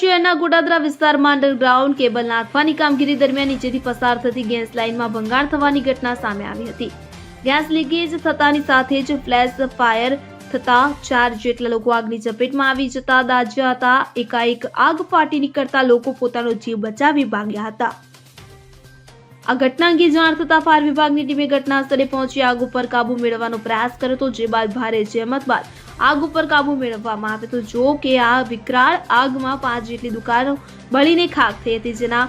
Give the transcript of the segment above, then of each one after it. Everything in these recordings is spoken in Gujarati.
શહેરના ગોડાદરા વિસ્તારમાં અંડરગ્રાઉન્ડ કેબલ નાખવાની કામગીરી દરમિયાન નીચેથી પસાર થતી ગેસ લાઇનમાં ભંગાણ થવાની ઘટના સામે આવી હતી. ગેસ લીકેજ થતાની સાથે જ ફ્લેશ ફાયર થતા 4 જેટલા લોકો આગની ઝપેટમાં આવી જતા દાઝ્યા હતા. એકાએક આગ ફાટી નીકળતા લોકો પોતાનો જીવ બચાવી ભાગ્યા હતા. આ ઘટના અંગે જાણ થતા ફાયર વિભાગની ટીમે ઘટના સ્થળે પહોંચી આગ ઉપર કાબુ મેળવવાનો પ્રયાસ કર્યો હતો, જે બાદ ભારે જહેમત બાદ આગ ઉપર કાબુ મેળવવામાં આવ્યો હતો. જો કે આ વિકરાળ આગમાં 5 જેટલી દુકાનો બળીને ખાખ થઈ હતી, જેના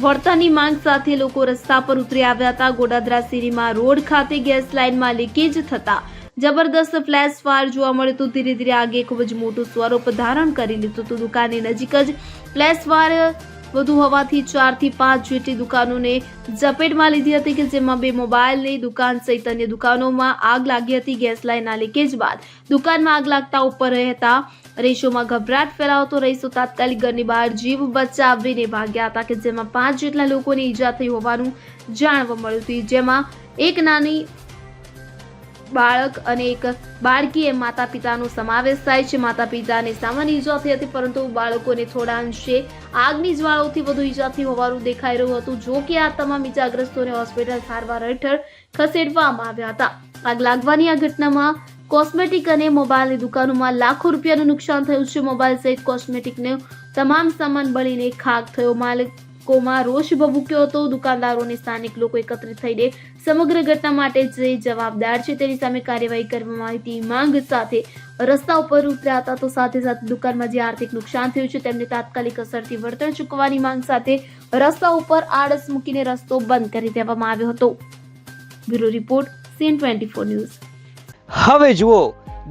વળતરની માંગ સાથે લોકો રસ્તા પર ઉતરી આવ્યા હતા. ગોડાદરા સિનેમા રોડ ખાતે ગેસ લાઇનમાં લીકેજ થતા જબરદસ્ત ફ્લેશ ફાયર જોવા મળ્યું હતું. ધીરે ધીરે આગે ખૂબ જ મોટું સ્વરૂપ ધારણ કરી લીધું હતું. દુકાનની નજીક જ ફ્લેશ ફાયર વધુ હોવાથી 4 થી 5 જેટલી દુકાનોને ઝપેટમાં લીધી હતી, કે જેમાં 2 મોબાઈલની દુકાન સહિત અન્ય દુકાનોમાં આગ લાગી હતી. ગેસ લાઇનના લીકેજ બાદ દુકાનમાં આગ લાગતા ઉપર રહેતા રહીશોમાં ગભરાટ ફેલાવતો રહીશો તાત્કાલિક ઘરની બહાર જીવ બચાવીને ભાગ્યા હતા, કે જેમાં 5 જેટલા લોકોને ઈજા થઈ હોવાનું જાણવા મળ્યું હતું, જેમાં એક નાની બાળક અને એક બાળકી એમ માતા પિતાનો સમાવેશ થાય છે. માતા પિતાને સામાન્ય ઈજા થઈ હતી, પરંતુ બાળકોને થોડા અંશે આગની જ્વાળાઓથી વધુ ઈજા થઈ હોવાનું દેખાઈ રહ્યું હતું. જો કે આ તમામ ઈજાગ્રસ્તોને હોસ્પિટલ સારવાર હેઠળ ખસેડવામાં આવ્યા હતા. આગ લાગવાની આ ઘટનામાં કોસ્મેટિક અને મોબાઈલની દુકાનોમાં લાખો રૂપિયાનું નુકસાન થયું છે. મોબાઈલ સહિત કોસ્મેટિકનો તમામ સામાન બળીને ખાખ થયો. માલિકોમાં રોષ ભભૂક્યો હતો. દુકાનદારોને સ્થાનિક લોકો એકત્રિત થઈને સમગ્ર ઘટના માટે જે જવાબદાર છે તેની સામે કાર્યવાહી કરવામાં આવી હતી માંગ સાથે રસ્તા ઉપર ઉતર્યા હતા. તો સાથે સાથે દુકાનમાં જે આર્થિક નુકસાન થયું છે તેમને તાત્કાલિક અસરથી વળતર ચૂકવવાની માંગ સાથે રસ્તા ઉપર આળસ મૂકીને રસ્તો બંધ કરી દેવામાં આવ્યો હતો. Bureau report CN24 news. હવે જુઓ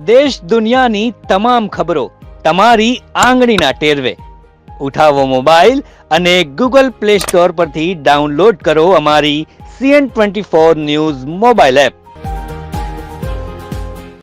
દેશ દુનિયાની તમામ ખબરો તમારી આંગળીના ટેરવે. ઉઠાવો મોબાઈલ અને Google Play Store પરથી ડાઉનલોડ કરો અમારી CN24 ન્યૂઝ મોબાઈલ એપ.